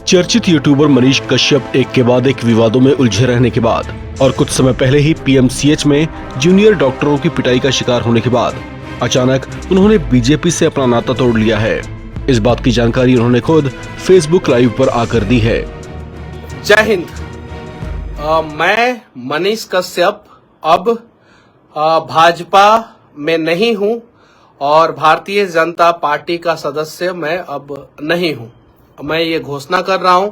चर्चित यूट्यूबर मनीष कश्यप एक के बाद एक विवादों में उलझे रहने के बाद और कुछ समय पहले ही पीएमसीएच में जूनियर डॉक्टरों की पिटाई का शिकार होने के बाद अचानक उन्होंने बीजेपी से अपना नाता तोड़ लिया है। इस बात की जानकारी उन्होंने खुद फेसबुक लाइव पर आकर दी है। जय हिंद। मैं मनीष कश्यप अब भाजपा में नहीं हूं और भारतीय जनता पार्टी का सदस्य मैं अब नहीं हूं। मैं ये घोषणा कर रहा हूं।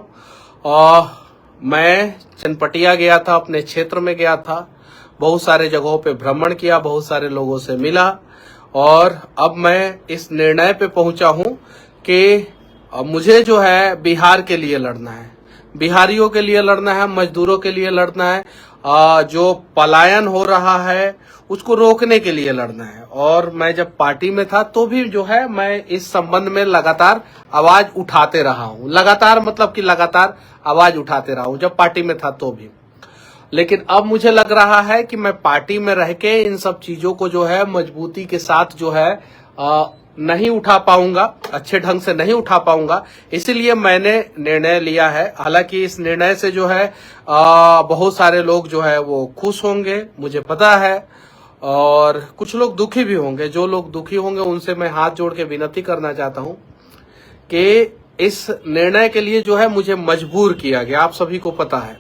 और मैं चनपटिया गया था, अपने क्षेत्र में गया था, बहुत सारे जगहों पे भ्रमण किया, बहुत सारे लोगों से मिला और अब मैं इस निर्णय पे पहुंचा हूं कि मुझे जो है बिहार के लिए लड़ना है, बिहारियों के लिए लड़ना है, मजदूरों के लिए लड़ना है, जो पलायन हो रहा है उसको रोकने के लिए लड़ना है। और मैं जब पार्टी में था तो भी जो है मैं इस संबंध में लगातार आवाज उठाते रहा हूं। लगातार मतलब कि लगातार आवाज उठाते रहा हूं जब पार्टी में था तो भी। लेकिन अब मुझे लग रहा है कि मैं पार्टी में रह के इन सब चीजों को जो है मजबूती के साथ जो है नहीं उठा पाऊंगा, अच्छे ढंग से नहीं उठा पाऊंगा। इसीलिए मैंने निर्णय लिया है। हालांकि इस निर्णय से जो है बहुत सारे लोग जो है वो खुश होंगे, मुझे पता है, और कुछ लोग दुखी भी होंगे। जो लोग दुखी होंगे उनसे मैं हाथ जोड़ के विनती करना चाहता हूं कि इस निर्णय के लिए जो है मुझे मजबूर किया गया। आप सभी को पता है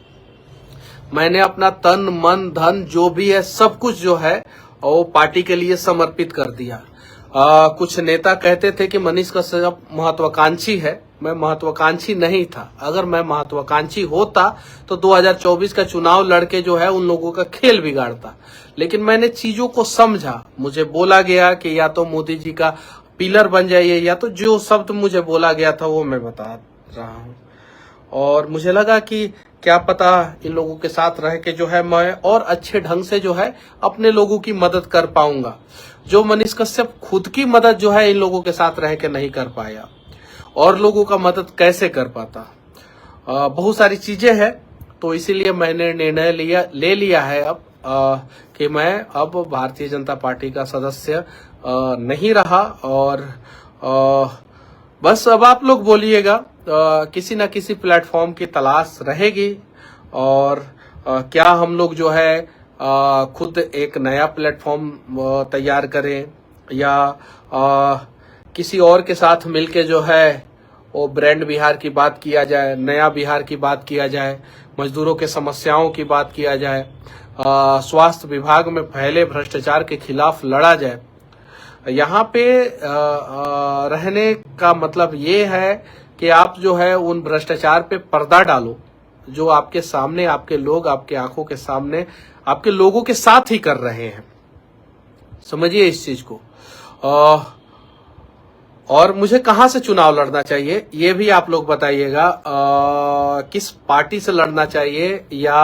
मैंने अपना तन मन धन जो भी है सब कुछ जो है वो पार्टी के लिए समर्पित कर दिया। कुछ नेता कहते थे कि मनीष कश्यप महत्वाकांक्षी है। मैं महत्वाकांक्षी नहीं था। अगर मैं महत्वाकांक्षी होता तो 2024 का चुनाव लड़के जो है उन लोगों का खेल बिगाड़ता। लेकिन मैंने चीजों को समझा। मुझे बोला गया कि या तो मोदी जी का पिलर बन जाइए, या तो जो शब्द मुझे बोला गया था वो मैं बता रहा हूं। और मुझे लगा कि क्या पता इन लोगों के साथ रह के जो है मैं और अच्छे ढंग से जो है अपने लोगों की मदद कर पाऊंगा, जो मनीष कश्यप खुद की मदद जो है इन लोगों के साथ रह के नहीं कर पाया। और लोगों का मदद कैसे कर पाता, बहुत सारी चीजें हैं। तो इसीलिए मैंने निर्णय ले लिया है अब कि मैं अब भारतीय जनता पार्टी का सदस्य नहीं रहा। और बस अब आप लोग बोलिएगा, किसी न किसी प्लेटफॉर्म की तलाश रहेगी। और क्या हम लोग जो है खुद एक नया प्लेटफॉर्म तैयार करें या किसी और के साथ मिलके जो है वो ब्रांड बिहार की बात किया जाए, नया बिहार की बात किया जाए, मजदूरों के समस्याओं की बात किया जाए, स्वास्थ्य विभाग में फैले भ्रष्टाचार के खिलाफ लड़ा जाए। यहाँ पे रहने का मतलब ये है कि आप जो है उन भ्रष्टाचार पे पर्दा डालो जो आपके सामने, आपके लोग आपके आंखों के सामने आपके लोगों के साथ ही कर रहे हैं। समझिए इस चीज को। और मुझे कहां से चुनाव लड़ना चाहिए ये भी आप लोग बताइएगा। किस पार्टी से लड़ना चाहिए या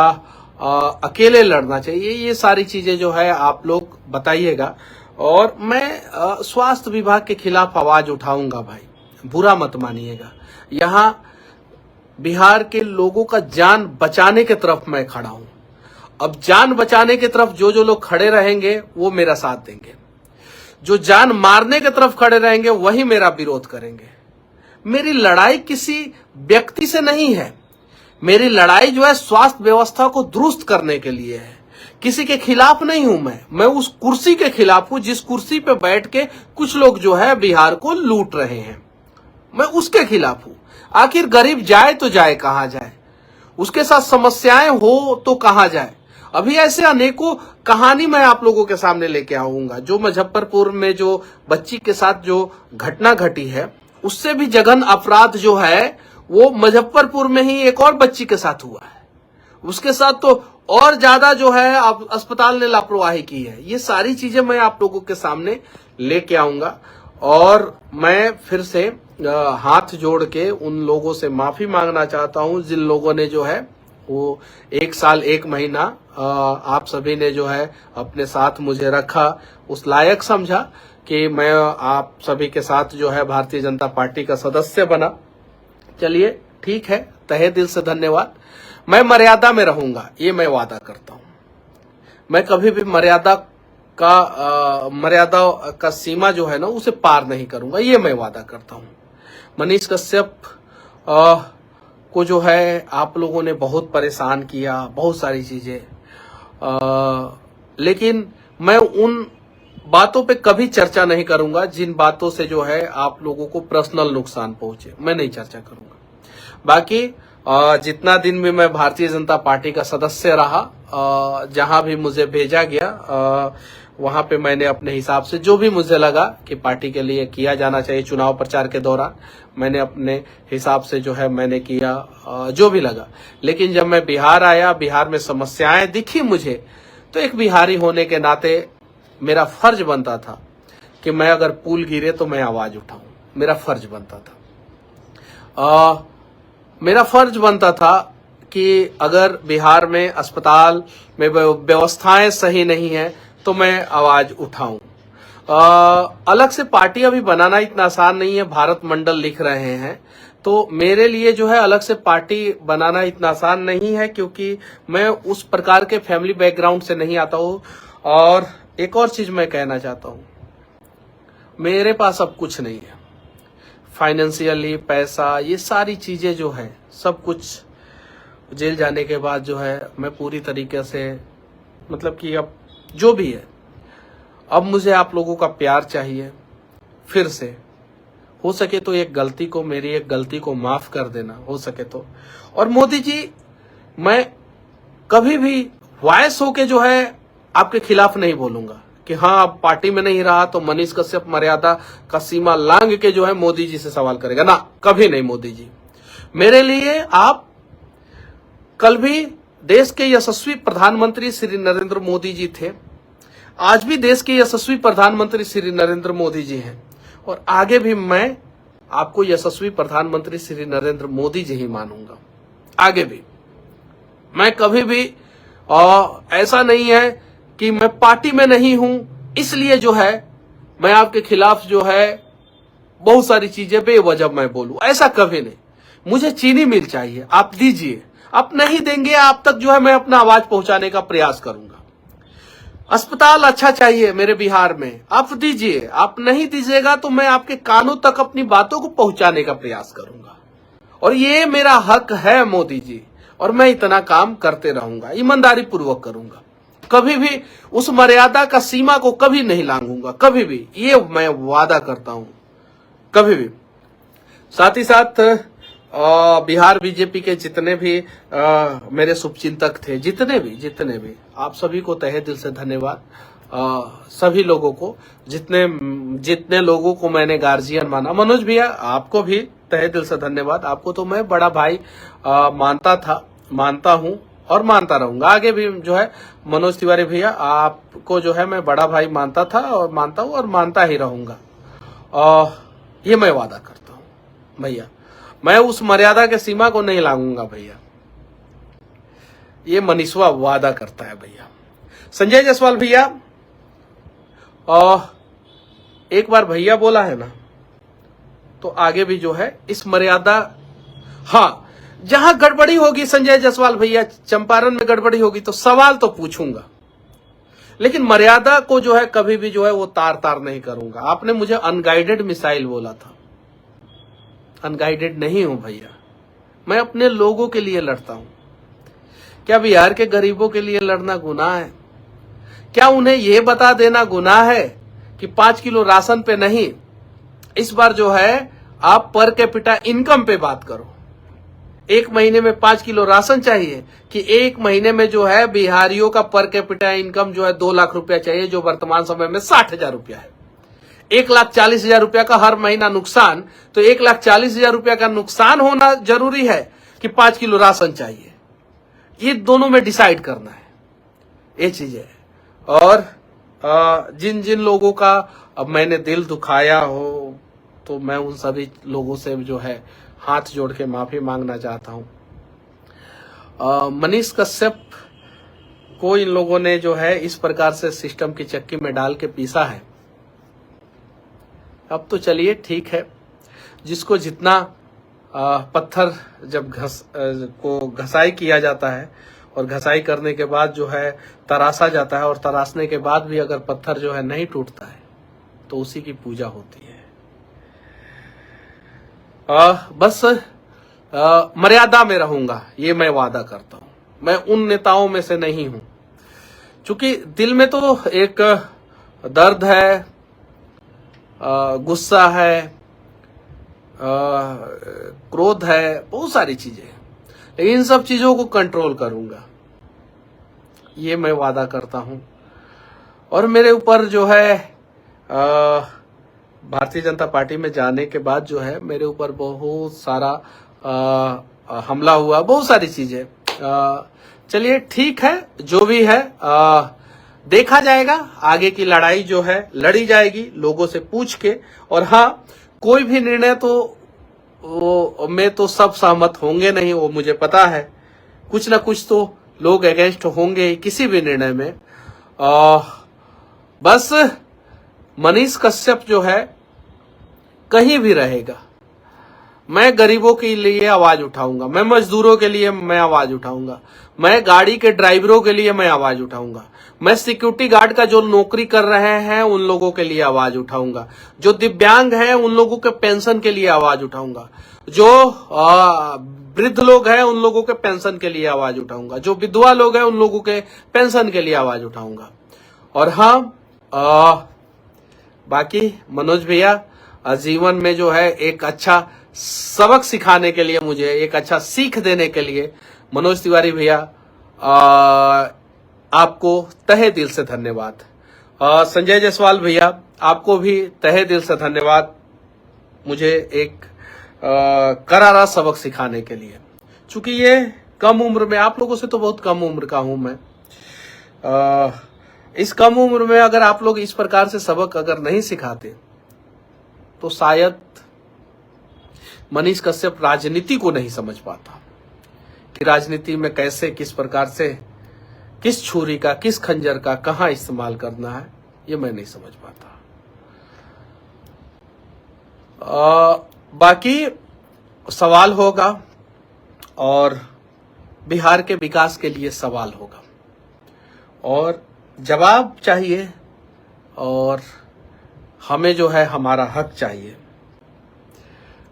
अकेले लड़ना चाहिए, ये सारी चीजें जो है आप लोग बताइएगा। और मैं स्वास्थ्य विभाग के खिलाफ आवाज उठाऊंगा भाई, बुरा मत मानिएगा। यहाँ बिहार के लोगों का जान बचाने की तरफ मैं खड़ा हूं। अब जान बचाने की तरफ जो जो लोग खड़े रहेंगे वो मेरा साथ देंगे, जो जान मारने की तरफ खड़े रहेंगे वही मेरा विरोध करेंगे। मेरी लड़ाई किसी व्यक्ति से नहीं है, मेरी लड़ाई जो है स्वास्थ्य व्यवस्था को दुरुस्त करने के लिए है। किसी के खिलाफ नहीं हूं मैं उस कुर्सी के खिलाफ हूं जिस कुर्सी पे बैठ के कुछ लोग जो है बिहार को लूट रहे हैं। मैं उसके खिलाफ हूं। आखिर गरीब जाए तो जाए कहां जाए, उसके साथ समस्याएं हो तो कहां जाए। अभी ऐसे अनेकों कहानी मैं आप लोगों के सामने लेके आऊंगा। जो मुजफ्फरपुर में जो बच्ची के साथ जो घटना घटी है, उससे भी जघन अपराध जो है वो मुजफ्फरपुर में ही एक और बच्ची के साथ हुआ है। उसके साथ तो और ज्यादा जो है अस्पताल ने लापरवाही की है। ये सारी चीजें मैं आप लोगों के सामने लेके आऊंगा। और मैं फिर से हाथ जोड़ के उन लोगों से माफी मांगना चाहता हूं जिन लोगों ने जो है वो 1 साल 1 महीना आप सभी ने जो है अपने साथ मुझे रखा, उस लायक समझा कि मैं आप सभी के साथ जो है भारतीय जनता पार्टी का सदस्य बना। चलिए ठीक है, तहे दिल से धन्यवाद। मैं मर्यादा में रहूंगा, ये मैं वादा करता हूं। मैं कभी भी मर्यादा का सीमा जो है ना उसे पार नहीं करूंगा, ये मैं वादा करता हूं। मनीष कश्यप को जो है आप लोगों ने बहुत परेशान किया, बहुत सारी चीजें, लेकिन मैं उन बातों पे कभी चर्चा नहीं करूंगा जिन बातों से जो है आप लोगों को पर्सनल नुकसान पहुंचे, मैं नहीं चर्चा करूंगा। बाकी जितना दिन भी मैं भारतीय जनता पार्टी का सदस्य रहा, जहां भी मुझे भेजा गया वहां पे मैंने अपने हिसाब से जो भी मुझे लगा कि पार्टी के लिए किया जाना चाहिए चुनाव प्रचार के दौरान, मैंने अपने हिसाब से जो है मैंने किया, जो भी लगा। लेकिन जब मैं बिहार आया, बिहार में समस्याएं दिखी मुझे, तो एक बिहारी होने के नाते मेरा फर्ज बनता था कि मैं अगर पुल गिरे तो मैं आवाज उठाऊं, मेरा फर्ज बनता था। मेरा फर्ज बनता था कि अगर बिहार में अस्पताल में व्यवस्थाएं सही नहीं है तो मैं आवाज उठाऊं। अलग से पार्टी अभी बनाना इतना आसान नहीं है, भारत मंडल लिख रहे हैं, तो मेरे लिए जो है अलग से पार्टी बनाना इतना आसान नहीं है, क्योंकि मैं उस प्रकार के फैमिली बैकग्राउंड से नहीं आता हूं। और एक और चीज मैं कहना चाहता हूं, मेरे पास अब कुछ नहीं है, फाइनेंशियली पैसा, ये सारी चीजें जो है सब कुछ जेल जाने के बाद जो है मैं पूरी तरीके से, मतलब कि अब जो भी है, अब मुझे आप लोगों का प्यार चाहिए। फिर से हो सके तो मेरी एक गलती को माफ कर देना, हो सके तो। और मोदी जी, मैं कभी भी वॉइस होके जो है आपके खिलाफ नहीं बोलूंगा कि हाँ आप पार्टी में नहीं रहा तो मनीष कश्यप मर्यादा का सीमा लांघ के जो है मोदी जी से सवाल करेगा, ना, कभी नहीं। मोदी जी मेरे लिए आप कल भी देश के यशस्वी प्रधानमंत्री श्री नरेंद्र मोदी जी थे, आज भी देश के यशस्वी प्रधानमंत्री श्री नरेंद्र मोदी जी हैं, और आगे भी मैं आपको यशस्वी प्रधानमंत्री श्री नरेंद्र मोदी जी ही मानूंगा। आगे भी मैं कभी भी ऐसा नहीं है कि मैं पार्टी में नहीं हूं इसलिए जो है मैं आपके खिलाफ जो है बहुत सारी चीजें बेवजह मैं बोलूं, ऐसा कभी नहीं। मुझे चीनी मिल चाहिए, आप दीजिए, आप नहीं देंगे आप तक जो है मैं अपना आवाज पहुंचाने का प्रयास करूंगा। अस्पताल अच्छा चाहिए मेरे बिहार में, आप दीजिए, आप नहीं दीजिएगा तो मैं आपके कानों तक अपनी बातों को पहुंचाने का प्रयास करूंगा, और ये मेरा हक है मोदी जी, और मैं इतना काम करते रहूंगा, ईमानदारी पूर्वक करूंगा, कभी भी उस मर्यादा का सीमा को कभी नहीं लांघूंगा, कभी भी, ये मैं वादा करता हूं, कभी भी। साथ ही साथ बिहार बीजेपी के जितने भी मेरे शुभचिंतक थे, जितने भी आप सभी को तहे दिल से धन्यवाद। सभी लोगों को, जितने लोगों को मैंने गार्जियन माना, मनोज भैया आपको भी तहे दिल से धन्यवाद। आपको तो मैं बड़ा भाई मानता हूं और मानता रहूंगा, आगे भी जो है। मनोज तिवारी भैया आपको जो है मैं बड़ा भाई मानता था और मानता हूं और मानता ही रहूंगा, ये मैं वादा करता हूं भैया। मैं उस मर्यादा के सीमा को नहीं लांघूंगा भैया, ये मनीषवा वादा करता है भैया। संजय जायसवाल भैया, एक बार भैया बोला है ना, तो आगे भी जो है इस मर्यादा, हाँ जहां गड़बड़ी होगी संजय जायसवाल भैया, चंपारण में गड़बड़ी होगी तो सवाल तो पूछूंगा, लेकिन मर्यादा को जो है कभी भी जो है वो तार नहीं करूंगा। आपने मुझे अनगाइडेड मिसाइल बोला था, अनगाइडेड नहीं हूं भैया, मैं अपने लोगों के लिए लड़ता हूं। क्या बिहार के गरीबों के लिए लड़ना गुनाह है? क्या उन्हें यह बता देना गुनाह है कि 5 किलो राशन पे नहीं, इस बार जो है आप पर कैपिटा इनकम पे बात करो। एक महीने में 5 किलो राशन चाहिए कि एक महीने में जो है बिहारियों का पर कैपिटा इनकम जो है 2 लाख रुपया चाहिए, जो वर्तमान समय में 60,000 रुपया है। 1,40,000 रुपया का हर महीना नुकसान, तो 1,40,000 रुपया का नुकसान होना जरूरी है कि 5 किलो राशन चाहिए? ये दोनों में डिसाइड करना है, ये चीज है। और जिन लोगों का अब मैंने दिल दुखाया हो, तो मैं उन सभी लोगों से जो है हाथ जोड़ के माफी मांगना चाहता हूं। मनीष कश्यप को इन लोगों ने जो है इस प्रकार से सिस्टम की चक्की में डाल के पीसा है। अब तो चलिए ठीक है, जिसको जितना पत्थर जब घसाई किया जाता है और घसाई करने के बाद जो है तराशा जाता है, और तराशने के बाद भी अगर पत्थर जो है नहीं टूटता है तो उसी की पूजा होती है। बस मर्यादा में रहूंगा, ये मैं वादा करता हूं। मैं उन नेताओं में से नहीं हूं, क्योंकि दिल में तो एक दर्द है, गुस्सा है, क्रोध है, बहुत सारी चीजें हैं, लेकिन इन सब चीजों को कंट्रोल करूंगा, ये मैं वादा करता हूं। और मेरे ऊपर जो है भारतीय जनता पार्टी में जाने के बाद जो है मेरे ऊपर बहुत सारा हमला हुआ, बहुत सारी चीजें। चलिए ठीक है, जो भी है देखा जाएगा, आगे की लड़ाई जो है लड़ी जाएगी लोगों से पूछ के। और हाँ, कोई भी निर्णय तो वो में तो सब सहमत होंगे नहीं, वो मुझे पता है, कुछ ना कुछ तो लोग अगेंस्ट होंगे ही किसी भी निर्णय में। बस मनीष कश्यप जो है कहीं भी रहेगा, मैं गरीबों के लिए आवाज उठाऊंगा, मैं मजदूरों के लिए मैं आवाज उठाऊंगा, मैं गाड़ी के ड्राइवरों के लिए मैं आवाज उठाऊंगा, मैं सिक्योरिटी गार्ड का जो नौकरी कर रहे हैं उन लोगों के लिए आवाज उठाऊंगा, जो दिव्यांग हैं उन लोगों के पेंशन के लिए आवाज उठाऊंगा, जो वृद्ध लोग हैं उन लोगों के पेंशन के लिए आवाज उठाऊंगा, जो विधवा लोग हैं उन लोगों के पेंशन के लिए आवाज उठाऊंगा। और हाँ, बाकी मनोज भैया जीवन में जो है एक अच्छा सबक सिखाने के लिए, मुझे एक अच्छा सीख देने के लिए मनोज तिवारी भैया आपको तहे दिल से धन्यवाद। संजय जायसवाल भैया आपको भी तहे दिल से धन्यवाद, मुझे एक करारा सबक सिखाने के लिए। चूंकि ये कम उम्र में, आप लोगों से तो बहुत कम उम्र का हूं मैं, इस कम उम्र में अगर आप लोग इस प्रकार से सबक अगर नहीं सिखाते तो शायद मनीष कश्यप राजनीति को नहीं समझ पाता कि राजनीति में कैसे, किस प्रकार से, किस छुरी का, किस खंजर का कहां इस्तेमाल करना है, ये मैं नहीं समझ पाता। बाकी सवाल होगा और बिहार के विकास के लिए सवाल होगा और जवाब चाहिए, और हमें जो है हमारा हक चाहिए।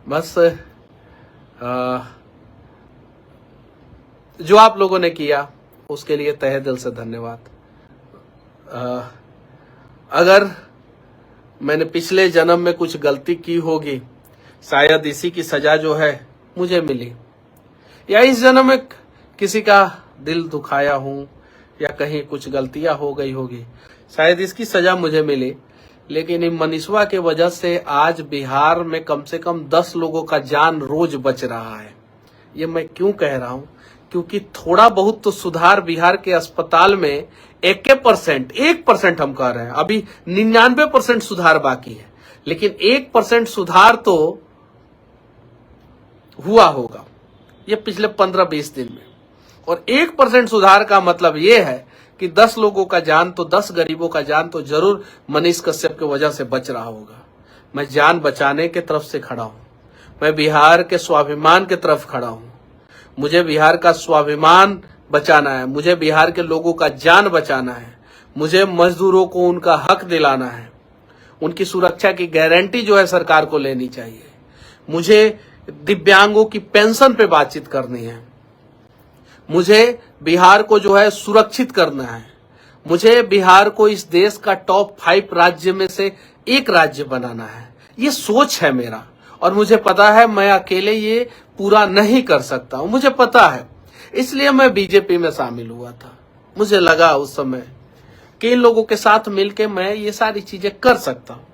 बस जो आप लोगों ने किया उसके लिए तहे दिल से धन्यवाद। अगर मैंने पिछले जन्म में कुछ गलती की होगी, शायद इसी की सजा जो है मुझे मिली, या इस जन्म में किसी का दिल दुखाया हूं या कहीं कुछ गलतियां हो गई होगी, शायद इसकी सजा मुझे मिली। लेकिन इन मनीषवा के वजह से आज बिहार में कम से कम 10 लोगों का जान रोज बच रहा है। ये मैं क्यों कह रहा हूं? क्योंकि थोड़ा बहुत तो सुधार बिहार के अस्पताल में 1% हम कह रहे हैं, अभी 99% सुधार बाकी है, लेकिन 1% सुधार तो हुआ होगा ये पिछले 15-20 दिन में। और 1% सुधार का मतलब ये है कि 10 लोगों का जान तो, 10 गरीबों का जान तो जरूर मनीष कश्यप की वजह से बच रहा होगा। मैं जान बचाने के तरफ से खड़ा हूं, मैं बिहार के स्वाभिमान के तरफ खड़ा हूं। मुझे बिहार का स्वाभिमान बचाना है, मुझे बिहार के लोगों का जान बचाना है, मुझे मजदूरों को उनका हक दिलाना है, उनकी सुरक्षा की गारंटी जो है सरकार को लेनी चाहिए, मुझे दिव्यांगों की पेंशन पे बातचीत करनी है, मुझे बिहार को जो है सुरक्षित करना है, मुझे बिहार को इस देश का टॉप 5 राज्य में से एक राज्य बनाना है। ये सोच है मेरा, और मुझे पता है मैं अकेले ये पूरा नहीं कर सकता हूं, मुझे पता है। इसलिए मैं बीजेपी में शामिल हुआ था। मुझे लगा उस समय कि इन लोगों के साथ मिलकर मैं ये सारी चीजें कर सकता हूं,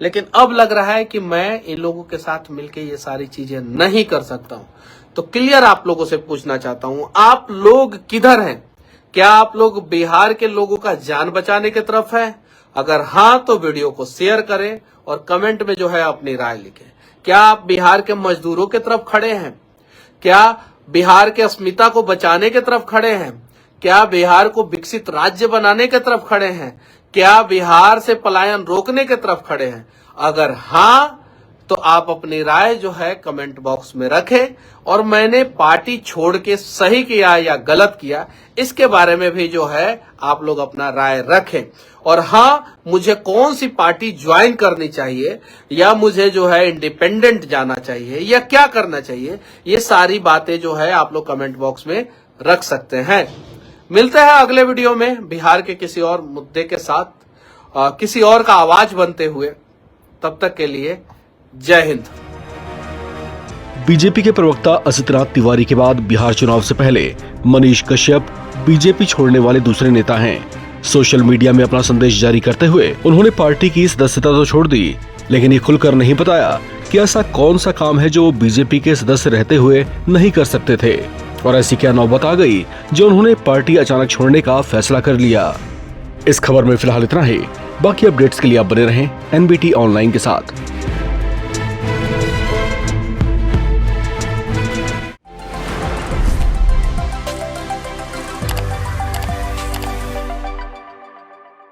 लेकिन अब लग रहा है कि मैं इन लोगों के साथ मिलकर ये सारी चीजें नहीं कर सकता हूं। तो क्लियर आप लोगों से पूछना चाहता हूं, आप लोग किधर हैं? क्या आप लोग बिहार के लोगों का जान बचाने की तरफ है? अगर हाँ तो वीडियो को शेयर करें और कमेंट में जो है अपनी राय लिखें। क्या आप बिहार के मजदूरों की तरफ खड़े हैं? क्या बिहार के अस्मिता को बचाने की तरफ खड़े हैं? क्या बिहार को विकसित राज्य बनाने की तरफ खड़े हैं? क्या बिहार से पलायन रोकने की तरफ खड़े हैं? अगर हाँ तो आप अपनी राय जो है कमेंट बॉक्स में रखें, और मैंने पार्टी छोड़ के सही किया या गलत किया इसके बारे में भी जो है आप लोग अपना राय रखें। और हाँ, मुझे कौन सी पार्टी ज्वाइन करनी चाहिए या मुझे जो है इंडिपेंडेंट जाना चाहिए या क्या करना चाहिए, ये सारी बातें जो है आप लोग कमेंट बॉक्स में रख सकते हैं। मिलते हैं अगले वीडियो में बिहार के किसी और मुद्दे के साथ, किसी और का आवाज बनते हुए। तब तक के लिए जय हिंद। बीजेपी के प्रवक्ता असितनाथ तिवारी के बाद बिहार चुनाव से पहले मनीष कश्यप बीजेपी छोड़ने वाले दूसरे नेता हैं। सोशल मीडिया में अपना संदेश जारी करते हुए उन्होंने पार्टी की सदस्यता तो छोड़ दी, लेकिन ये खुलकर नहीं बताया कि ऐसा कौन सा काम है जो वो बीजेपी के सदस्य रहते हुए नहीं कर सकते थे, और ऐसी क्या नौबत आ गई जो उन्होंने पार्टी अचानक छोड़ने का फैसला कर लिया। इस खबर में फिलहाल इतना ही। बाकी अपडेट्स के लिए आप बने रहें NBT ऑनलाइन के साथ।